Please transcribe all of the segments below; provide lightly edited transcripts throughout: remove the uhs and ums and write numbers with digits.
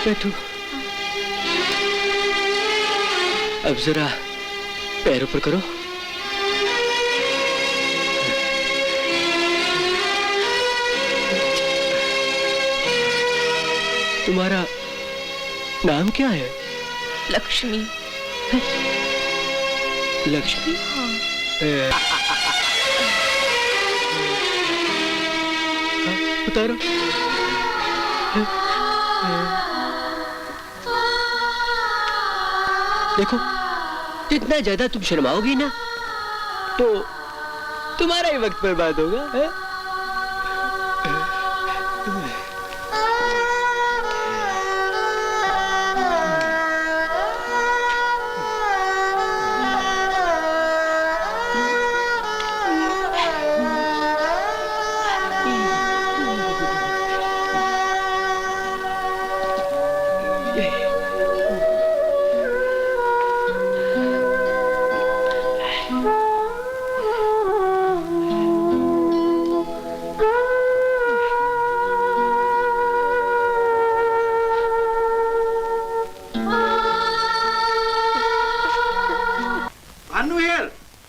बैठो। अब जरा पैर ऊपर करो। तुम्हारा नाम क्या है? लक्ष्मी। लक्ष्मी? हाँ। उतारो। देखो, जितना ज्यादा तुम शर्माओगी ना, तो तुम्हारा ही वक्त बर्बाद होगा, है?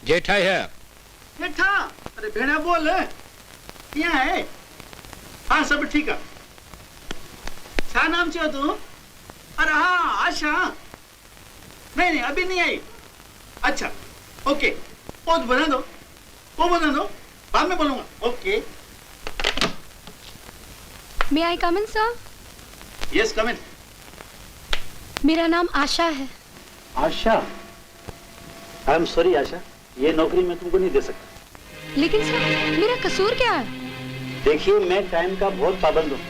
जेठा है। जेठा, अरे भेड़ा बोल, क्या है? हाँ सब ठीक है। क्या नाम चाहिए तू? अरे हाँ आशा। नहीं अभी नहीं आई। अच्छा ओके, वो बना दो, बाद में बोलूंगा। Okay. May I come in, sir? Yes come in. मेरा नाम आशा है। आशा? आई एम सॉरी आशा, ये नौकरी मैं तुमको नहीं दे सकता। लेकिन सर, मेरा कसूर क्या है? देखिए मैं टाइम का बहुत पाबंद हूँ।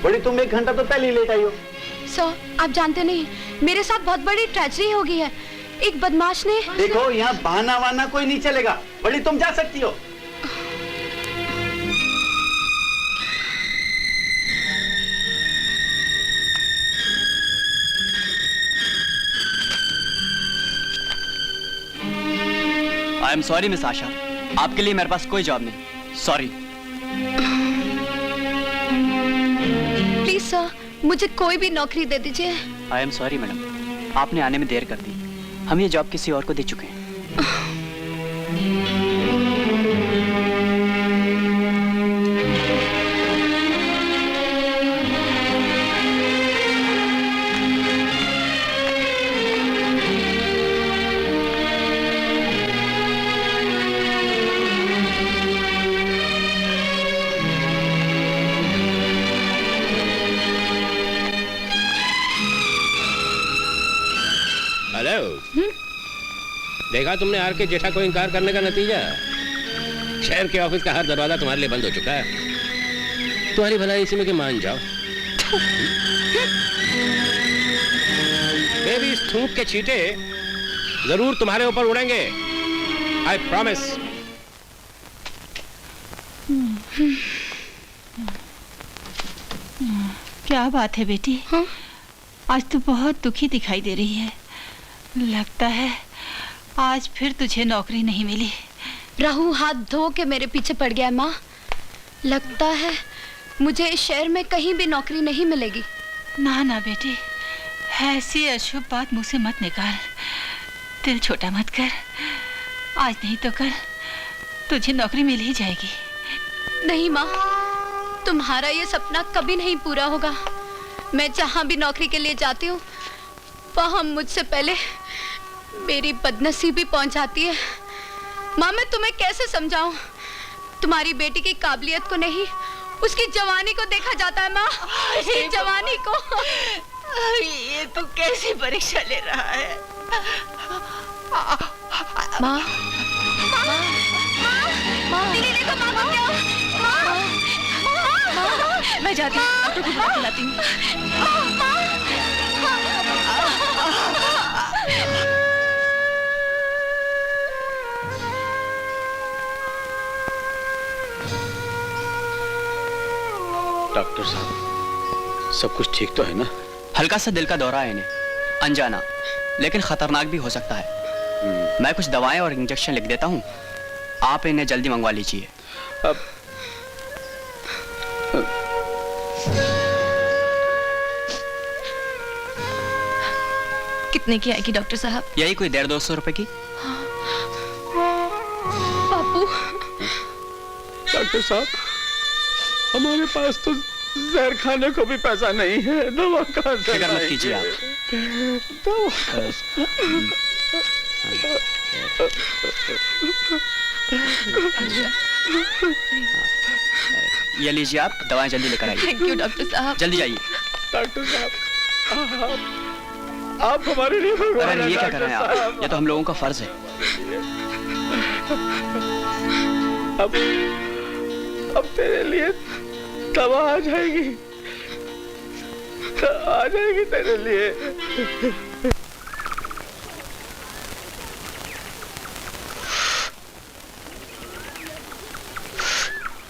बड़ी तुम 1 घंटा तो पहले ही लेट आई हो। सर, आप जानते नहीं, मेरे साथ बहुत बड़ी ट्रेजेडी हो गई है। एक बदमाश ने। देखो यहाँ बहाना वाना कोई नहीं चलेगा। बड़ी तुम जा सकती हो। आई एम सॉरी मिस आशा, आपके लिए मेरे पास कोई जॉब नहीं। सॉरी। प्लीज सर, मुझे कोई भी नौकरी दे दीजिए। आई एम सॉरी मैडम, आपने आने में देर कर दी। हम ये जॉब किसी और को दे चुके हैं। देखा तुमने आर के जेठा को इनकार करने का नतीजा? शहर के ऑफिस का हर दरवाजा तुम्हारे लिए बंद हो चुका है। तुम्हारी भलाई इसी में कि मान जाओ। मेरी इस थूक के छींटे जरूर तुम्हारे ऊपर उड़ेंगे। I promise. क्या बात है बेटी? हाँ? आज तो बहुत दुखी दिखाई दे रही है। लगता है आज फिर तुझे नौकरी नहीं मिली। राहु हाथ धो के मेरे पीछे पड़ गया माँ। लगता है मुझे इस शहर में कहीं भी नौकरी नहीं मिलेगी। ना ना बेटी, ऐसी अशुभ बात मुंह से मत निकाल। दिल छोटा मत कर। आज नहीं तो कल तुझे नौकरी मिल ही जाएगी। नहीं माँ, तुम्हारा ये सपना कभी नहीं पूरा होगा। मैं जहाँ भी नौकरी के लिए जाती हूँ, वहाँ मुझसे पहले मेरी बदनसीबी पहुँच जाती है। माँ मैं तुम्हें कैसे समझाऊं? तुम्हारी बेटी की काबिलियत को नहीं, उसकी जवानी को देखा जाता है माँ। उसकी जवानी को। ये तो कैसी परीक्षा ले रहा है? माँ, दीदी देखो माँ को क्या? मैं जाती हूँ, डॉक्टर को बुला के लाती हूँ। डॉक्टर साहब, सब कुछ ठीक तो है ना? हल्का सा दिल का दौरा है इन्हें, अनजाना, लेकिन खतरनाक भी हो सकता है। मैं कुछ दवाएं और इंजेक्शन लिख देता हूँ, आप इन्हें जल्दी मंगवा लीजिए। अब कितने की आएगी डॉक्टर साहब? यही कोई 150-200 रुपए की। बापू, डॉक्टर साहब, हमारे पास तो जहर खाने को भी पैसा नहीं है, दवा कहाँ से फिक्र मत कीजिए आप। ये लीजिए आप, दवाएं जल्दी लेकर आइए। थैंक यू डॉक्टर साहब। जल्दी जाइए। डॉक्टर साहब, आप हमारे लिए भगवान अरे हैं, ये क्या कर रहे हैं डॉक्टर आप? ये तो हम लोगों का फर्ज है। अब तेरे लिए दवा आ जाएगी, आ जाएगी तेरे लिए।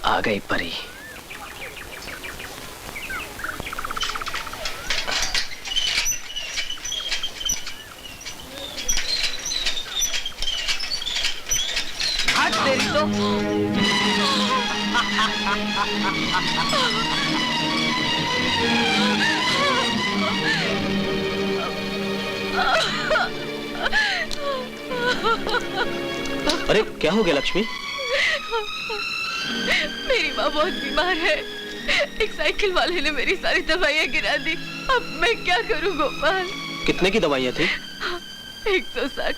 आ गई परी। आज तेरी तो अरे क्या हो गया लक्ष्मी? मेरी माँ बहुत बीमार है। एक साइकिल वाले ने मेरी सारी दवाइयाँ गिरा दी। अब मैं क्या करूँ गोपाल? कितने की दवाइयाँ थी? 160।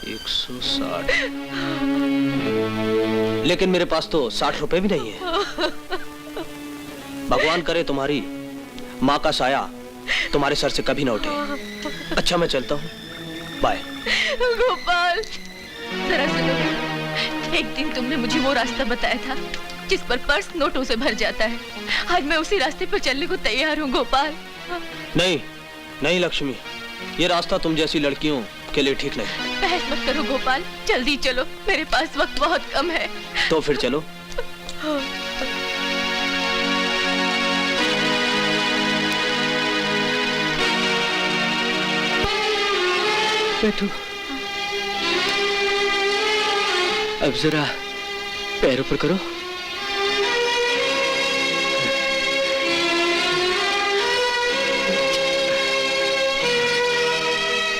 160। लेकिन मेरे पास तो 60 रुपए भी नहीं है। भगवान करे तुम्हारी माँ का साया तुम्हारे सर से कभी ना उठे। अच्छा मैं चलता हूँ, बाय। गोपाल, जरा सुनो। एक दिन तुमने मुझे वो रास्ता बताया था जिस पर पर्स नोटों से भर जाता है। आज मैं उसी रास्ते पर चलने को तैयार हूँ गोपाल। नहीं नहीं लक्ष्मी, ये रास्ता तुम जैसी लड़कियों के लिए ठीक नहीं। बहस मत करो गोपाल, जल्दी चलो, मेरे पास वक्त बहुत कम है। तो फिर चलो। बैठो। अब जरा पैर ऊपर करो।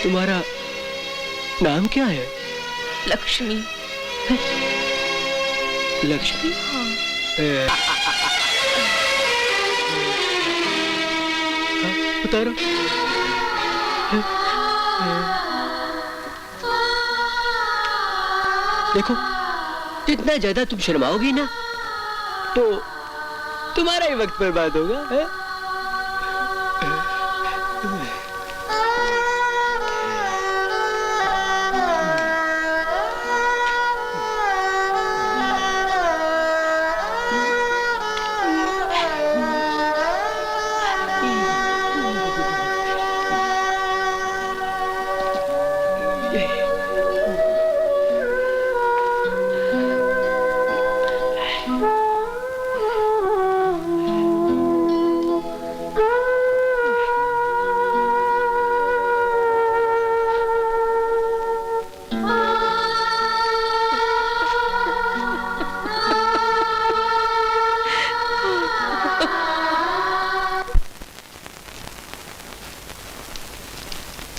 तुम्हारा नाम क्या है? लक्ष्मी। लक्ष्मी? उतारो। देखो, जितना ज्यादा तुम शर्माओगी ना, तो तुम्हारा ही वक्त बर्बाद होगा। है?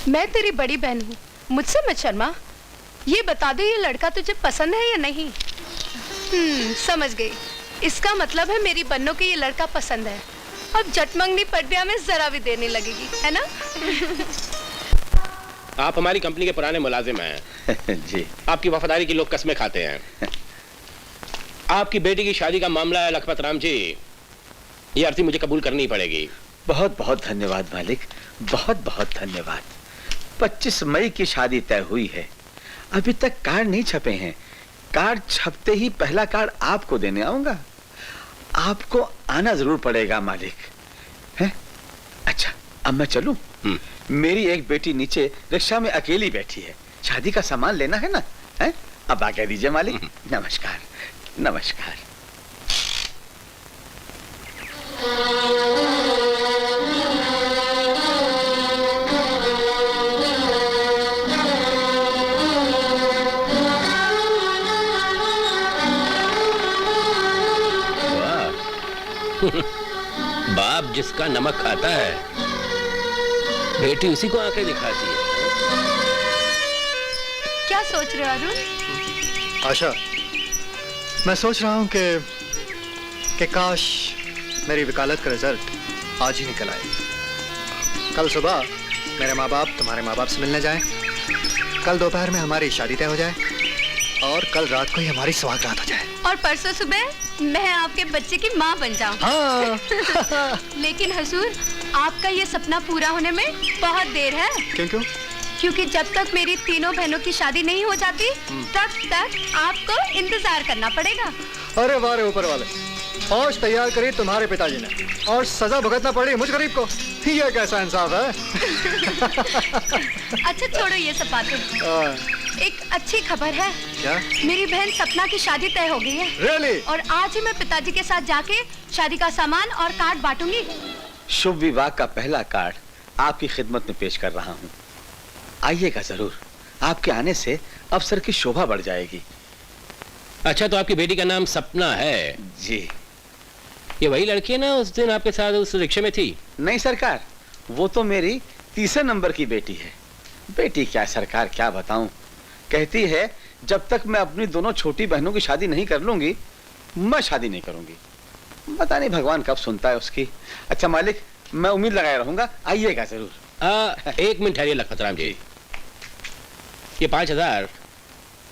मैं तेरी बड़ी बहन हूँ, मुझसे मत शर्मा। ये बता दे, ये लड़का तुझे पसंद है या नहीं? समझ गई। इसका मतलब है मेरी बन्नों के ये लड़का पसंद है। अब जटमंगनी पटिया में जरा भी देने लगेगी, है ना? आप हमारी कंपनी के पुराने मुलाजिम हैं। जी। आपकी वफादारी की लोग कस्में खाते हैं। आपकी बेटी की शादी का मामला है लखपत राम जी, ये अर्जी मुझे कबूल करनी पड़ेगी। बहुत बहुत धन्यवाद मालिक, बहुत बहुत धन्यवाद। 25 मई की शादी तय हुई है, अभी तक कार्ड नहीं छपे हैं। कार्ड छपते ही पहला कार्ड आपको देने आऊंगा। आपको आना जरूर पड़ेगा मालिक। हैं? अच्छा, अब मैं चलूं? मेरी एक बेटी नीचे रिक्शा में अकेली बैठी है, शादी का सामान लेना है ना। हैं? अब आज्ञा दीजिए मालिक। नमस्कार नमस्कार। बाप जिसका नमक खाता है, बेटी उसी को आंखें दिखाती है। क्या सोच रहे हो अरुण? आशा, मैं सोच रहा हूँ कि काश मेरी वकालत का रिजल्ट आज ही निकल आए। कल सुबह मेरे माँ बाप तुम्हारे माँ बाप से मिलने जाएं, कल दोपहर में हमारी शादी तय हो जाए और कल रात को ही हमारी सुहागरात हो जाए। और परसों सुबह मैं आपके बच्चे की माँ बन जाऊँ। हाँ। लेकिन हुजूर, आपका ये सपना पूरा होने में बहुत देर है। क्यों? क्योंकि जब तक मेरी तीनों बहनों की शादी नहीं हो जाती तब तक आपको इंतजार करना पड़ेगा। अरे वाह रे ऊपर वाले, फौज तैयार करी तुम्हारे पिताजी ने और सजा भुगतना पड़ी मुझ गरीब को। ये कैसा इंसाफ है? अच्छा छोड़ो ये सब बातें। एक अच्छी खबर है। क्या? मेरी बहन सपना की शादी तय हो गई है। Really? और आज ही मैं पिताजी के साथ जाके शादी का सामान और कार्ड बांटूंगी। शुभ विवाह का पहला कार्ड आपकी खिदमत में पेश कर रहा हूँ। आइएगा जरूर, आपके आने से अफसर की शोभा बढ़ जाएगी। अच्छा, तो आपकी बेटी का नाम सपना है? जी। ये वही लड़की है ना उस दिन आपके साथ उस रिक्शे में थी? नहीं सरकार, वो तो मेरी तीसरे नंबर की बेटी है। बेटी क्या सरकार, क्या बताऊं। कहती है जब तक मैं अपनी दोनों छोटी बहनों की शादी नहीं कर लूंगी मैं शादी नहीं करूंगी। पता नहीं भगवान कब सुनता है उसकी। अच्छा मालिक, मैं उम्मीद लगाए रहूंगा, आइएगा जरूर। एक मिनट ठहरिए लखपत राम जी, ये 5,000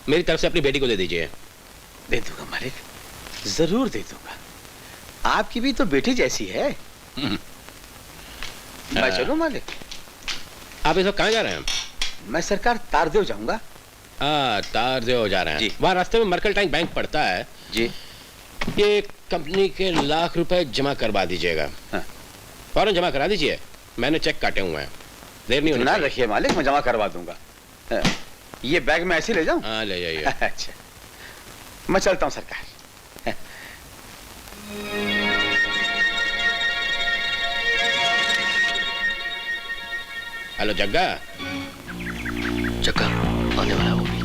मेरी तरफ से अपनी बेटी को दे दीजिए। दे दूंगा मालिक, जरूर दे दूंगा। आपकी भी तो बेटी जैसी है। मैं चलूं मालिक? आप इस वक्त कहाँ जा रहे हैं? मैं सरकार तारदेव जाऊंगा। तारदेव जा रहे हैं? जी। वहाँ रास्ते में मर्केंटाइन बैंक पड़ता है जी। ये कंपनी के लाख रुपए जमा करवा दीजिएगा। हाँ। फौरन जमा करा दीजिए, मैंने चेक काटे हुए हैं। देर नहीं होनी ना चाहिए। रखिए मालिक, मैं जमा करवा दूंगा। ये बैग में ऐसे ले जाऊं? हाँ ले जाइए। अच्छा, मैं चलता हूं सरकार। हेलो जग्गा। जग्गा आने वाला है वो भी।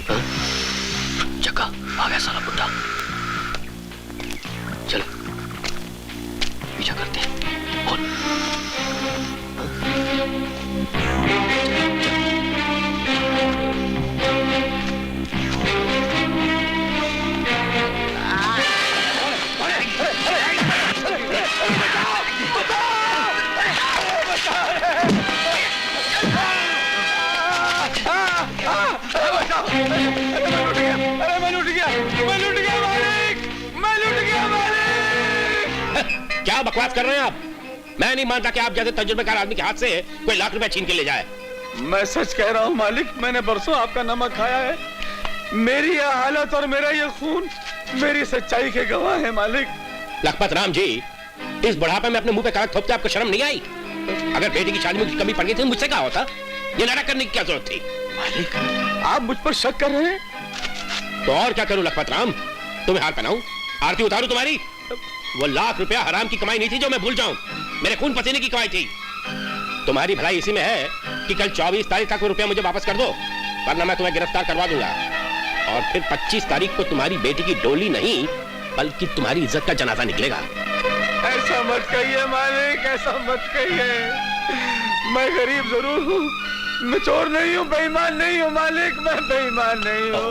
हाँ? जग्गा आ गया साला बुड्ढा। चलो पीछा करते हैं। बोल। क्या बकवास कर रहे हैं आप? मैं नहीं मानता कि आप जैसे तजुर्बेकार आदमी के हाथ से कोई लाख रुपए छीन के ले जाए। मैं सच कह रहा हूं मालिक, मैंने बरसों आपका नमक खाया है। मेरी यह हालत और मेरा यह खून मेरी सच्चाई के गवाह है मालिक। लखपत राम जी, इस बुढ़ापे में अपने मुंह पे कागज थोपते आपको शर्म नहीं आई? अगर बेटी की शादी में कमी पड़ गई थी मुझसे कहा होता। ये नाटक करने की क्या जरूरत थी? मालिक, आप मुझ पर शक कर रहे हैं? तो और क्या करूं लखपत राम? तुम्हें हार पहनाऊं, आरती उतारूं तुम्हारी? वो लाख रुपया हराम की कमाई नहीं थी जो मैं भूल जाऊं, मेरे खून पसीने की कमाई थी। तुम्हारी भलाई इसी में है कि कल 24 तारीख तक वो रुपया मुझे वापस कर दो, वरना मैं तुम्हें गिरफ्तार करवा दूंगा। और फिर 25 तारीख को तुम्हारी बेटी की डोली नहीं बल्कि तुम्हारी इज्जत का जनाजा निकलेगा। ऐसा मत कहिए मालिक, ऐसा मत कहिए। मैं गरीब जरूर हूँ, मैं चोर नहीं हूँ, बेईमान नहीं हूँ मालिक, मैं बेईमान नहीं हूँ।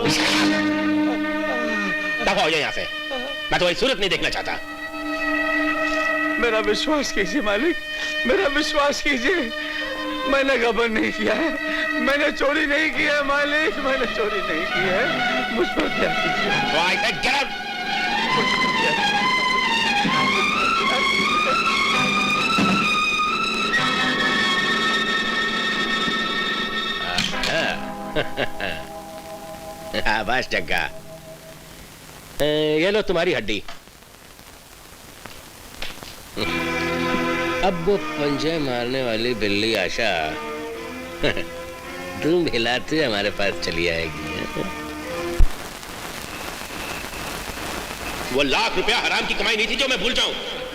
दफा हो जाए यहाँ से, मैं तुम्हारी सूरत नहीं देखना चाहता। मेरा विश्वास कीजिए मालिक, मेरा विश्वास कीजिए। मैंने गबन नहीं किया है, मैंने चोरी नहीं की है मालिक, मैंने चोरी नहीं की है। मुझ पर क्या कीजिए? बस जग्गा, ये लो तुम्हारी हड्डी। अब वो पंजे मारने वाली बिल्ली आशा तुम हिलाते हमारे पास चली आएगी। वो लाख रुपया हराम की कमाई नहीं थी जो मैं भूल जाऊं,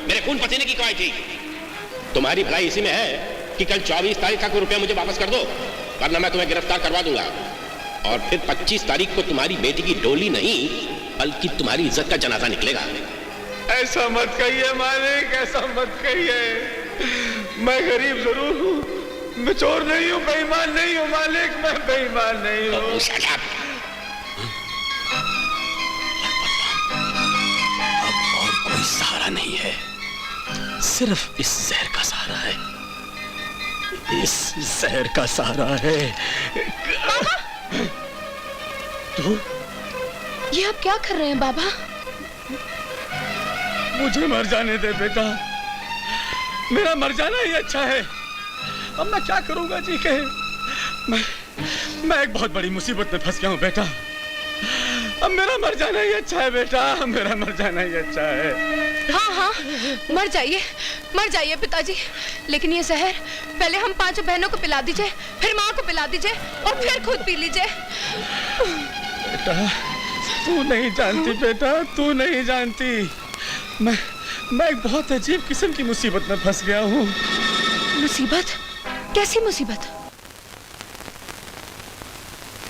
मेरे खून पसीने की कमाई थी। तुम्हारी भलाई इसी में है कि कल 24 तारीख तक वो रुपया मुझे वापस कर दो, वरना मैं तुम्हें गिरफ्तार करवा दूंगा। और फिर 25 तारीख को तुम्हारी बेटी की डोली नहीं बल्कि तुम्हारी इज्जत का जनाजा निकलेगा। ऐसा मत कहिए मालिक, ऐसा मत कहिए। मैं गरीब जरूर हूँ, मैं चोर नहीं हूँ, बेईमान नहीं हूँ मालिक, मैं बेईमान नहीं हूँ। अब और कोई सहारा नहीं है, सिर्फ इस जहर का सहारा है, इस जहर का सहारा है। तो ये आप क्या कर रहे हैं बाबा? मुझे मर जाने दे बेटा, मेरा मर जाना ही अच्छा है। अब मैं क्या करूंगा जी के? मैं एक बहुत बड़ी मुसीबत में फंस गया हूँ बेटा। अब मेरा मर जाना ही अच्छा है बेटा, मेरा मर जाना ही अच्छा है। हाँ हाँ, मर जाइए पिताजी, लेकिन ये जहर पहले हम 5 बहनों को पिला दीजिए, फिर माँ को पिला दीजिए और फिर खुद पी लीजिए। बेटा तू नहीं जानती बेटा, तू नहीं जानती, मैं एक बहुत अजीब किस्म की मुसीबत में फंस गया हूँ। मुसीबत? कैसी मुसीबत?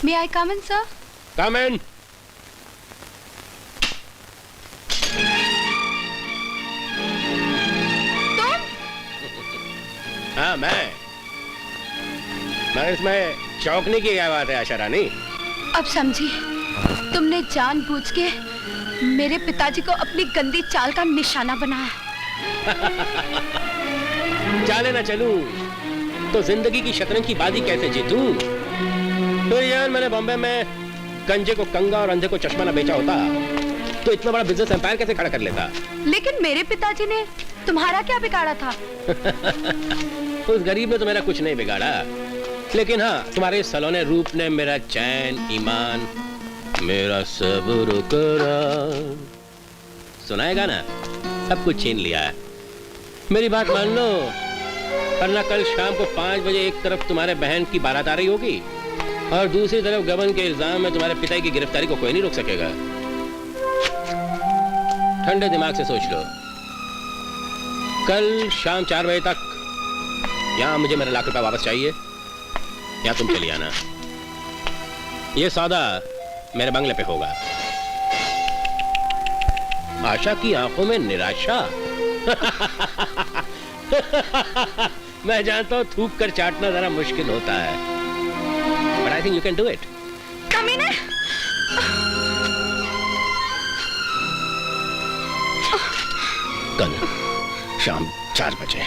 May I come in, sir? Come in. हाँ मगर इसमें चौंकने की क्या बात है आशा रानी? अब समझी, तुमने जानबूझ के मेरे पिताजी को अपनी गंदी चाल का निशाना बनाया। चाले ना चलूं तो जिंदगी की शतरंज की बाजी कैसे जीतूं? तो यार मैंने बॉम्बे में गंजे को कंगा और अंधे को चश्मा ना बेचा होता तो इतना बड़ा बिजनेस एम्पायर कैसे खड़ा कर लेता? लेकिन मेरे पिताजी ने तुम्हारा क्या बिगाड़ा था? उस गरीब ने तो मेरा कुछ नहीं बिगाड़ा, लेकिन हाँ तुम्हारे सलोने रूप ने मेरा चैन, ईमान, मेरा सब्र करार, सुनाएगा ना, सब कुछ छीन लिया है। मेरी बात मान लो, वरना कल शाम को 5 बजे एक तरफ तुम्हारे बहन की बारात आ रही होगी और दूसरी तरफ गबन के इल्जाम में तुम्हारे पिता की गिरफ्तारी को कोई नहीं रोक सकेगा। ठंडे दिमाग से सोच लो, कल शाम 4 बजे तक यहाँ मुझे मेरा लाख रुपया वापस चाहिए या तुम चली आना। ये सौदा मेरे बंगले पे होगा। आशा की आंखों में निराशा। मैं जानता हूँ थूक कर चाटना जरा मुश्किल होता है, but I think you can do it. कमीने! कल शाम 4 बजे